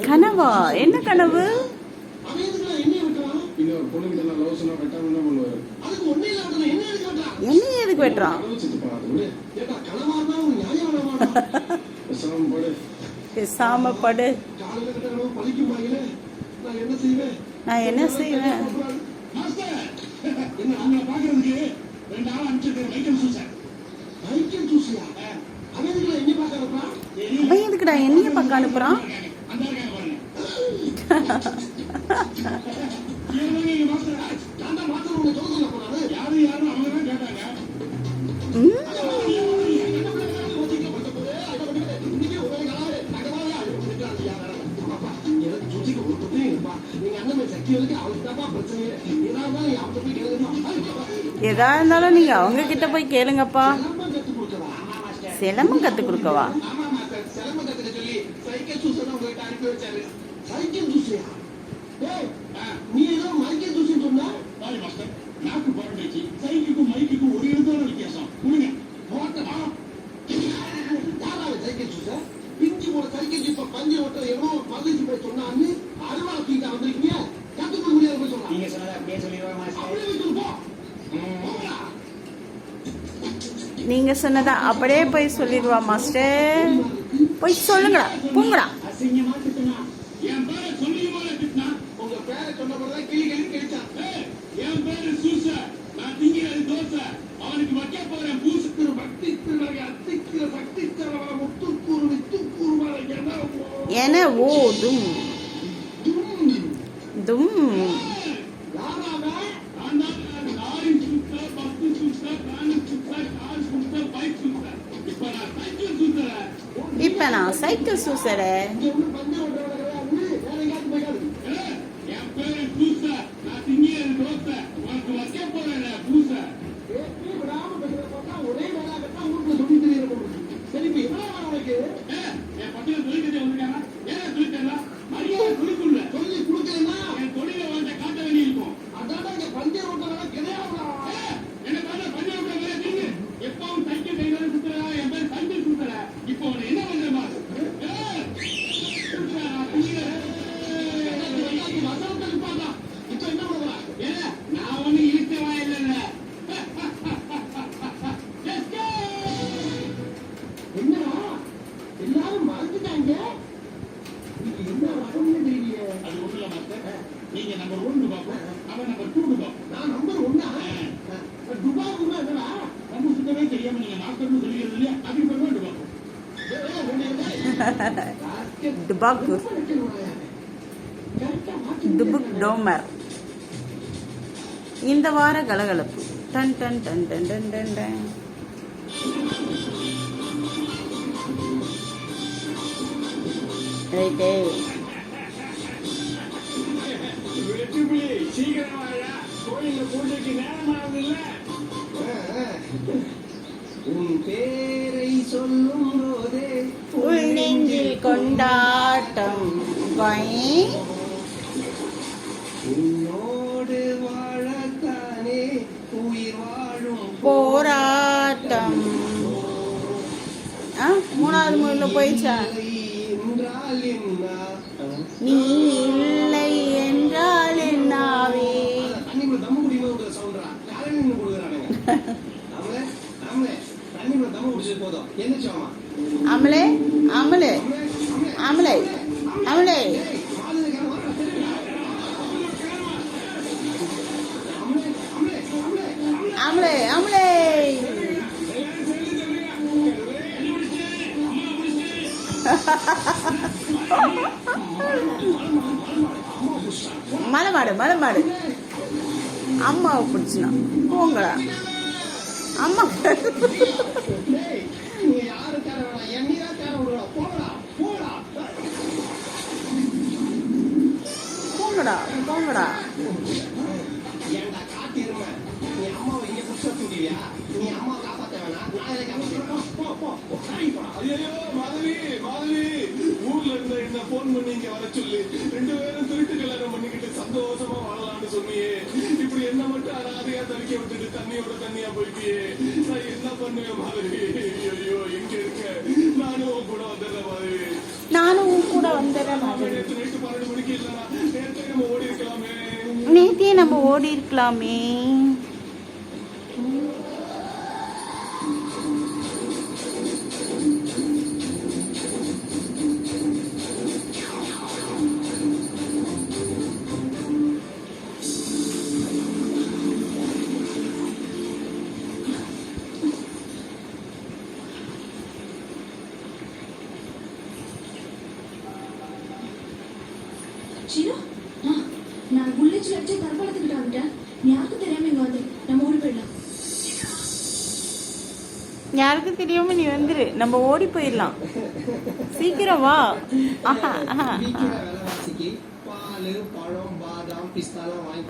கனவா? என்ன கனவு? என்ன எதுக்கு வெட்டுறான்? பேசாம படு. நான் என்ன செய்வேன்? அவன் எதுக்குடா என்னைய பக்கம் அனுப்புறான்? எதா இருந்தாலும் நீங்க அவங்க கிட்ட போய் கேளுங்கப்பா. சிலம்பம் கத்து கொடுக்கவா? நீங்க சொன்னதா அப்படியே போய் சொல்லிடுவா மாஸ்டர். போய் சொல்லுங்கடா, போங்கடா. என ஓதும் தும் இப்ப நான் சைக்கிள் சூசட. டுபுக் டோமர். இந்த வார கலகலப்பு. டன் டன் டன் டன் டன் டன் டன். ரைட்டே. உன் பேரை சொல்லும் போதே உள் நெஞ்சில் கொண்டாட்டம். உன்னோடு வாழத்தானே உயிர் வாழும் போராட்டம். மூணாவது முறையில் போயிடுச்சா? என்றால் என்ன? நீ இல்லை என்றால் என்னாவே? தம்மு குடிமா சொல்றா யாரும் கொடுக்குறானுங்க. போதும் என்ன சாமா? அமலே அமலே அமலே அமலே அமலே அமலே. மலைமாடு மலைமாடு. அம்மாவை பிடிச்சினா போங்களா அம்மா. போங்கடா போங்கடா. ஊர்ல இருந்த என்ன போன் பண்ணி இங்க வர சொல்லி 2 பேரும் திருட்டு கல்யாணம் பண்ணிக்கிட்டு சந்தோஷமா வாழலாம்னு சொன்னியே. இப்படி என்ன மட்டும் அனாதையா தவிக்க விட்டுட்டு தண்ணியோட தண்ணியா போயிட்டியே. நான் என்ன பண்ணுவேன் மாதவி? ஐயோ, எங்க இருக்க? நானும் உன் கூட வந்துடுறேன் மாதவி. நானும் உன் கூட வந்துடுறேன் நாம மாதவி. நேத்து நைட்டு 12 மணிக்கு இல்லைனா நேரத்தை நம்ம ஓடி இருக்கலாமே. நேத்தியே நம்ம ஓடி இருக்கலாமே. ஷீலா, நான் புல்லட்ல வச்சு தற்காலத்துக்கிட்ட வந்துட்டேன். யாருக்கும் தெரியாம இங்க வந்து நம்ம ஓடி போயிடலாம். யாருக்கும் தெரியாம நீ வந்துரு, நம்ம ஓடி போயிடலாம். சீக்கிரம் வா. ஆஹா, ஆஹா, விக்கிற ஆஹா. விலைவாசிக்கு பால், பழம், பாதாம், பிஸ்தாலாம் வாங்கி